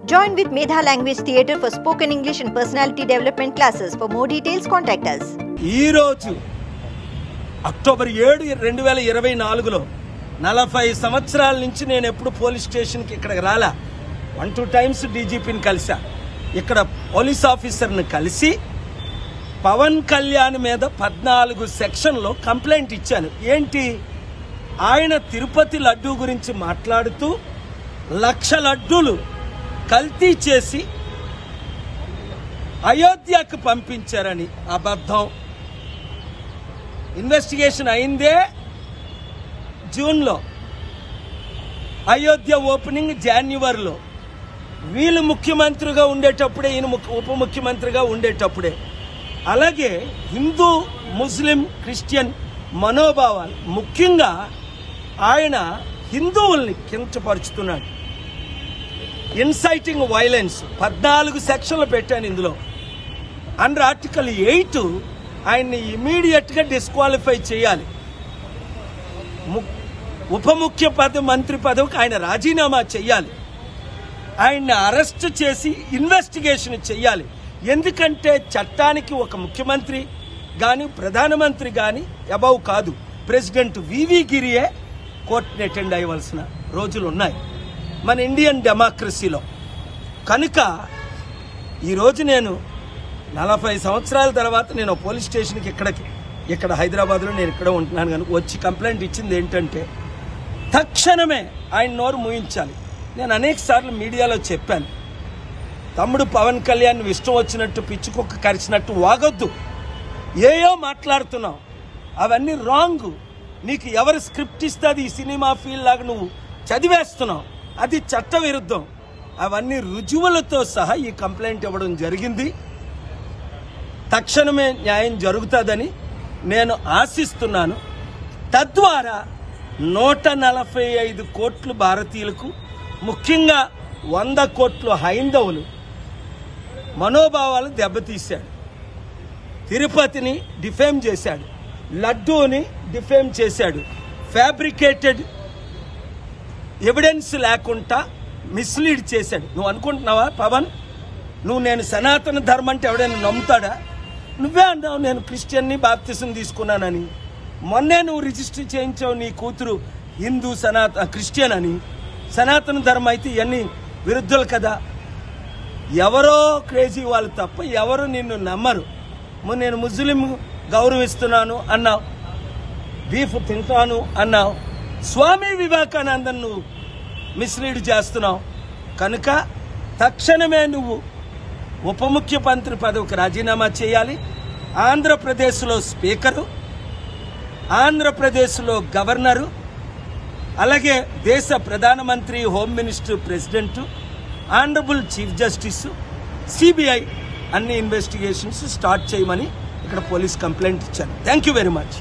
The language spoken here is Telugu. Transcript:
Join with Medha Language Theatre for spoken English and personality development classes. For more details, contact us. ఈ రోజు అక్టోబర్ 7, 2024లో 40 సంవత్సరాల నుంచి నేను ఎప్పుడు పోలీస్ స్టేషన్కి ఇక్కడికి రాలా. 1-2 టైమ్స్ డీజీపీని కలిసా. ఇక్కడ పోలీస్ ఆఫీసర్ని కలిసి పవన్ కళ్యాణ్ మీద 14 సెక్షన్లో కంప్లైంట్ ఇచ్చాను. ఏంటి, ఆయన తిరుపతి లడ్డూ గురించి మాట్లాడుతూ 1,00,000 లడ్డూలు కల్తీ చేసి అయోధ్యకు పంపించారని అబద్ధం. ఇన్వెస్టిగేషన్ అయిందే జూన్లో, అయోధ్య ఓపెనింగ్ జనవరిలో. వీళ్ళు ముఖ్యమంత్రిగా ఉండేటప్పుడే, ఈయన ఉప ముఖ్యమంత్రిగా ఉండేటప్పుడే. అలాగే హిందూ, ముస్లిం, క్రిస్టియన్ మనోభావాలు, ముఖ్యంగా ఆయన హిందువుల్ని కించపరుచుతున్నాడు. ఇన్సైటింగ్ వైలెన్స్ 14 సెక్షన్లు పెట్టాను ఇందులో. అండర్ ఆర్టికల్ 8 ఆయన్ని ఇమీడియట్గా డిస్క్వాలిఫై చేయాలి. ఉప ముఖ్య మంత్రి పదవికి ఆయన రాజీనామా చేయాలి. ఆయన్ని అరెస్ట్ చేసి ఇన్వెస్టిగేషన్ చేయాలి. ఎందుకంటే చట్టానికి ఒక ముఖ్యమంత్రి కానీ ప్రధానమంత్రి కానీ అబౌవ్ కాదు. ప్రెసిడెంట్ వివి గిరియే కోర్టుని అటెండ్ అయ్యవలసిన రోజులు ఉన్నాయి మన ఇండియన్ డెమోక్రసీలో. కనుక ఈరోజు నేను 40 సంవత్సరాల తర్వాత నేను పోలీస్ స్టేషన్కి ఇక్కడ హైదరాబాద్లో నేను ఇక్కడ ఉంటున్నాను కనుక వచ్చి కంప్లైంట్ ఇచ్చింది ఏంటంటే, తక్షణమే ఆయన నోరు మూయించాలి. నేను అనేక సార్లు మీడియాలో చెప్పాను, తమ్ముడు పవన్ కళ్యాణ్ ఇష్టం వచ్చినట్టు పిచ్చుకొక్క కరిచినట్టు వాగొద్దు. ఏయో మాట్లాడుతున్నావు, అవన్నీ రాంగ్. నీకు ఎవరు స్క్రిప్ట్ ఇస్తే అది ఈ సినిమా ఫీల్డ్ లాగా నువ్వు చదివేస్తున్నావు, అది చట్ట విరుద్ధం. అవన్నీ రుజువులతో సహా ఈ కంప్లైంట్ ఇవ్వడం జరిగింది. తక్షణమే న్యాయం జరుగుతుందని నేను ఆశిస్తున్నాను. తద్వారా 145 కోట్లు భారతీయులకు, ముఖ్యంగా 100 కోట్లు హైందవులు మనోభావాలు దెబ్బతీశాడు. తిరుపతిని డిఫేమ్ చేశాడు, లడ్డూని డిఫేమ్ చేశాడు, ఫ్యాబ్రికేటెడ్ ఎవిడెన్స్ లేకుండా మిస్లీడ్ చేశాడు. నువ్వు అనుకుంటున్నావా పవన్, నేను సనాతన ధర్మం అంటే ఎవడైనా నమ్ముతాడా? నువ్వే అన్నావు నేను క్రిస్టియన్ని బాప్తిజం తీసుకున్నానని. మొన్నే నువ్వు రిజిస్టర్ చేయించావు నీ కూతురు హిందూ క్రిస్టియన్ అని. సనాతన ధర్మం అయితే ఇవన్నీ విరుద్ధులు కదా. ఎవరో క్రేజీ వాళ్ళు తప్ప ఎవరు నిన్ను నమ్మరు. నేను ముస్లిం గౌరవిస్తున్నాను అన్నావు, బీఫ్ తింటాను అన్నావు, స్వామి వివేకానందన్ నువ్వు మిస్లీడ్ చేస్తున్నావు. కనుక తక్షణమే నువ్వు ఉప ముఖ్యమంత్రి పదవికి రాజీనామా చేయాలి. ఆంధ్రప్రదేశ్లో స్పీకరు, ఆంధ్రప్రదేశ్లో గవర్నరు, అలాగే దేశ ప్రధానమంత్రి, home minister, president, honourable chief justice, CBI అన్ని ఇన్వెస్టిగేషన్స్ స్టార్ట్ చేయమని ఇక్కడ పోలీస్ కంప్లైంట్ ఇచ్చాను. Thank you very much.